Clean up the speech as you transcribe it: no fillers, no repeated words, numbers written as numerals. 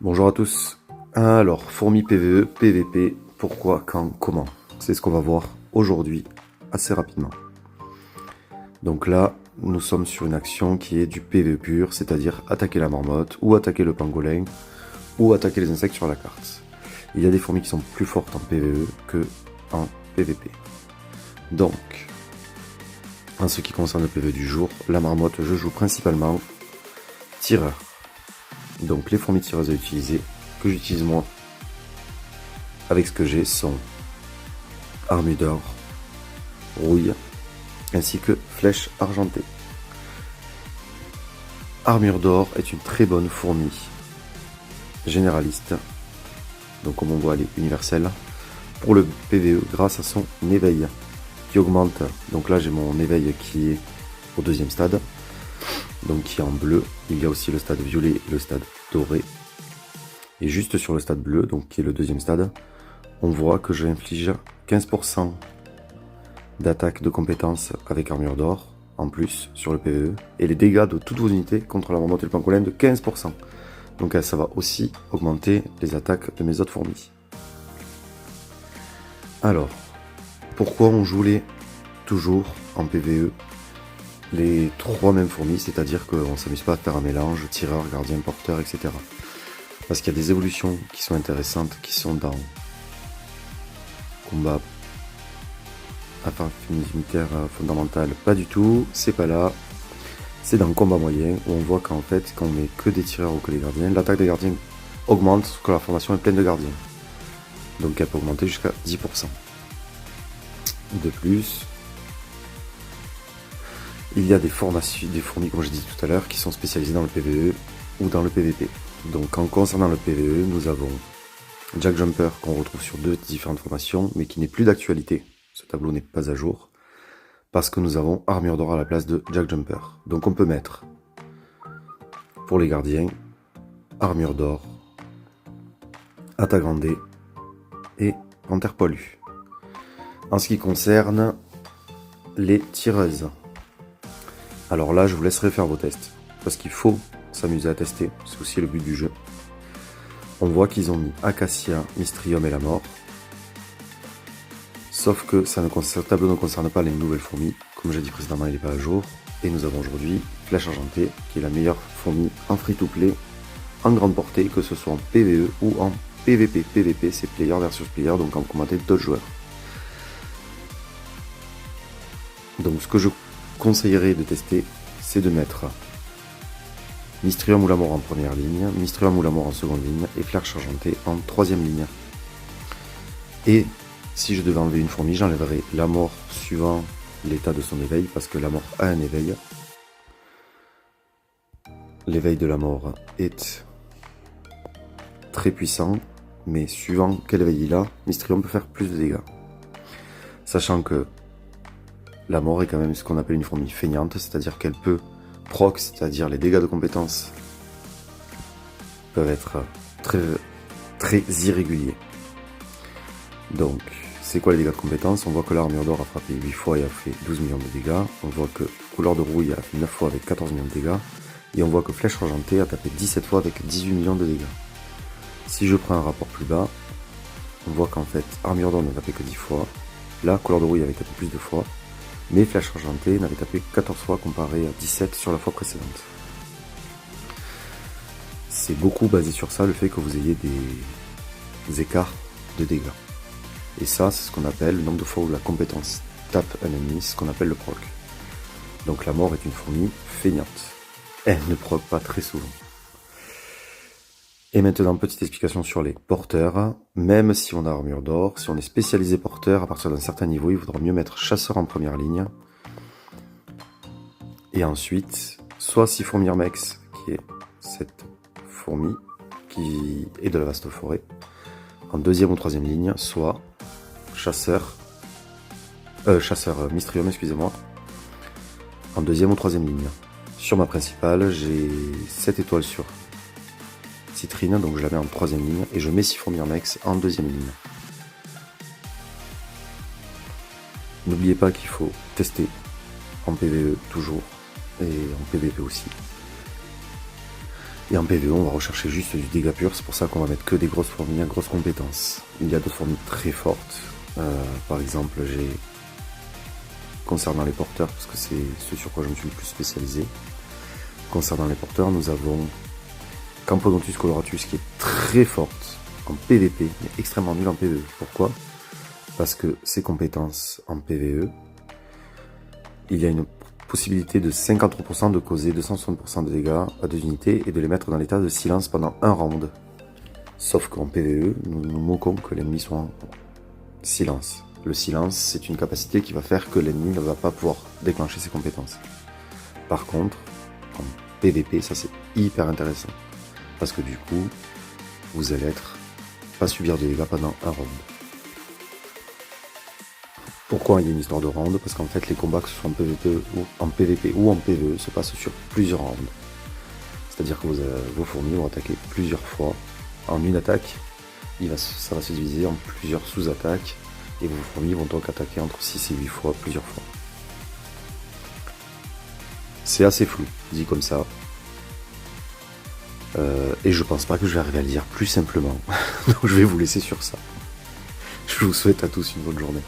Bonjour à tous. Alors, fourmis PvE, PvP, pourquoi, quand, comment? C'est ce qu'on va voir aujourd'hui assez rapidement. Donc là, nous sommes sur une action qui est du PvE pur, c'est-à-dire attaquer la marmotte, ou attaquer le pangolin, ou attaquer les insectes sur la carte. Il y a des fourmis qui sont plus fortes en PvE que en PvP. Donc, en ce qui concerne le PvE du jour, la marmotte, je joue principalement tireur. Donc les fourmis tireuses à utiliser, que j'utilise moi avec ce que j'ai, sont armure d'or, rouille, ainsi que flèche argentée. Armure d'or est une très bonne fourmi généraliste, donc comme on voit elle est universelle, pour le PvE grâce à son éveil qui augmente. Donc là j'ai mon éveil qui est au deuxième stade, donc qui est en bleu. Il y a aussi le stade violet et le stade doré. Et juste sur le stade bleu, donc qui est le deuxième stade, on voit que j'inflige 15% d'attaque de compétences avec armure d'or en plus sur le PvE, et les dégâts de toutes vos unités contre la marmotte et le pangolin de 15%. Donc ça va aussi augmenter les attaques de mes autres fourmis. Alors, pourquoi on joue toujours en PvE les trois mêmes fourmis, c'est-à-dire qu'on ne s'amuse pas à faire un mélange, tireur, gardien, porteur, etc. Parce qu'il y a des évolutions qui sont intéressantes, qui sont dans combat affinité unitaire fondamentale, pas du tout, c'est pas là. C'est dans le combat moyen où on voit qu'en fait, quand on met que des tireurs ou que des gardiens, l'attaque des gardiens augmente quand la formation est pleine de gardiens. Donc elle peut augmenter jusqu'à 10%. De plus, il y a des fourmis, comme j'ai dit tout à l'heure, qui sont spécialisées dans le PvE ou dans le PvP. Donc en concernant le PvE, nous avons Jack Jumper qu'on retrouve sur deux différentes formations, mais qui n'est plus d'actualité. Ce tableau n'est pas à jour, parce que nous avons armure d'or à la place de Jack Jumper. Donc on peut mettre, pour les gardiens, armure d'or, attaque grandée et panthère poilue. En ce qui concerne les tireuses, alors là je vous laisserai faire vos tests, parce qu'il faut s'amuser à tester, c'est aussi le but du jeu. On voit qu'ils ont mis Acacia, Mystrium et la mort. Sauf que ce tableau ne concerne pas les nouvelles fourmis. Comme j'ai dit précédemment, il n'est pas à jour. Et nous avons aujourd'hui Flèche Argentée, qui est la meilleure fourmi en free-to-play, en grande portée, que ce soit en PvE ou en PvP. PvP, c'est player versus player, donc en commenter d'autres joueurs. Donc ce que je conseillerais de tester, c'est de mettre Mystrium ou la mort en première ligne, Mystrium ou la mort en seconde ligne, et Flèche Argentée en troisième ligne. Et si je devais enlever une fourmi, j'enlèverais la mort suivant l'état de son éveil, parce que la mort a un éveil. L'éveil de la mort est très puissant, mais suivant quel éveil il a, Mystrium peut faire plus de dégâts. Sachant que la mort est quand même ce qu'on appelle une fourmi feignante, c'est-à-dire qu'elle peut proc, c'est-à-dire les dégâts de compétences peuvent être très irréguliers. Donc, c'est quoi les dégâts de compétences? On voit que l'armure d'or a frappé 8 fois et a fait 12 millions de dégâts. On voit que couleur de rouille a fait 9 fois avec 14 millions de dégâts. Et on voit que flèche argentée a tapé 17 fois avec 18 millions de dégâts. Si je prends un rapport plus bas, on voit qu'en fait, armure d'or n'a tapé que 10 fois. Là, couleur de rouille avait tapé plus de fois. Mais flèche argentée n'avait tapé 14 fois comparé à 17 sur la fois précédente. C'est beaucoup basé sur ça, le fait que vous ayez des écarts de dégâts. Et ça, c'est ce qu'on appelle le nombre de fois où la compétence tape un ennemi, ce qu'on appelle le proc. Donc la mort est une fourmi feignante. Elle ne proc pas très souvent. Et maintenant, petite explication sur les porteurs. Même si on a armure d'or, si on est spécialisé porteur, à partir d'un certain niveau, il vaudra mieux mettre chasseur en première ligne. Et ensuite, soit Siphon-Myrmex, qui est cette fourmi qui est de la vaste forêt, en deuxième ou troisième ligne, soit chasseur Mystrium, excusez-moi, en deuxième ou troisième ligne. Sur ma principale, j'ai 7 étoiles sur Citrine, donc je la mets en troisième ligne, et je mets Siphon-Myrmex en deuxième ligne. N'oubliez pas qu'il faut tester en PvE toujours, et en PvP aussi. Et en PvE, on va rechercher juste du dégât pur, c'est pour ça qu'on va mettre que des grosses fourmis à grosses compétences. Il y a d'autres fourmis très fortes, par exemple j'ai, concernant les porteurs, parce que c'est ce sur quoi je me suis le plus spécialisé, concernant les porteurs, nous avons Campodontus coloratus qui est très forte en PvP, mais extrêmement nulle en PvE. Pourquoi? Parce que ses compétences en PvE, il y a une possibilité de 53% de causer 260% de dégâts à 2 unités et de les mettre dans l'état de silence pendant un round. Sauf qu'en PvE, nous nous moquons que l'ennemi soit en silence. Le silence, c'est une capacité qui va faire que l'ennemi ne va pas pouvoir déclencher ses compétences. Par contre, en PvP, ça c'est hyper intéressant. Parce que du coup, vous allez pas subir de dégâts pendant un round. Pourquoi il y a une histoire de round? Parce qu'en fait, les combats, que ce soit en PvP ou en PvE, se passent sur plusieurs rounds. C'est-à-dire que vos fourmis vont attaquer plusieurs fois. En une attaque, ça va se diviser en plusieurs sous-attaques. Et vos fourmis vont donc attaquer entre 6 et 8 fois, plusieurs fois. C'est assez flou, dit comme ça. Et je pense pas que je vais arriver à le dire plus simplement. Donc je vais vous laisser sur ça. Je vous souhaite à tous une bonne journée.